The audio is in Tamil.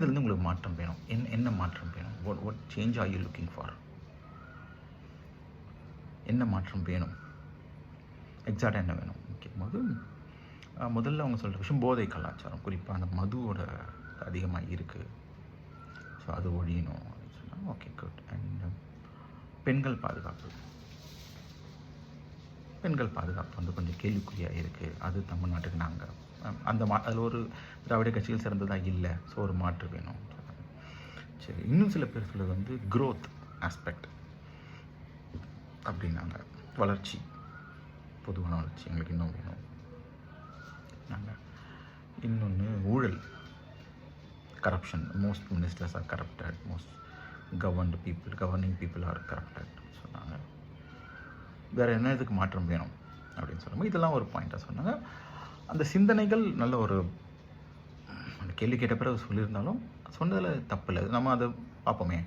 இதுலேருந்து உங்களுக்கு மாற்றம் வேணும். என்ன மாற்றம் வேணும்? What change are you looking for? என்ன மாற்றம் வேணும்? எக்ஸாக்டாக என்ன வேணும்? முக்கியமாக முதல்ல அவங்க சொல்கிற விஷயம் போதை கலாச்சாரம், குறிப்பாக அந்த மதுவோட அதிகமாக இருக்குது. ஸோ அது ஒழியணும் அப்படின்னு சொன்னால் ஓகே குட். அண்ட் பெண்கள் பாதுகாப்பு வந்து கொஞ்சம் கேள்விக்குறியாக இருக்குது. அது தமிழ்நாட்டுக்கு நாங்கள் அதில் ஒரு திராவிட கட்சிகள் சிறந்ததாக இல்லை. ஸோ ஒரு மாற்று வேணும். சரி, இன்னும் சில பேர் சொல்கிறது வந்து க்ரோத் ஆஸ்பெக்ட் அப்படின்னாங்க. வளர்ச்சி, பொதுவான வளர்ச்சி எங்களுக்கு இன்னும் வேணும். நாங்கள் இன்னொன்று ஊழல், corruption. Most ministers are corrupted, most governing people are corrupted சொன்னாங்க. வேறு என்ன இதுக்கு மாற்றம் வேணும் அப்படின்னு சொல்லும்போது இதெல்லாம் ஒரு பாயிண்ட்டாக சொன்னாங்க. அந்த சிந்தனைகள் நல்ல ஒரு அந்த கேள்வி கேட்ட பிறகு சொல்லியிருந்தாலும் சொன்னதில் தப்பு இல்லை. நம்ம அதை பார்ப்போமே.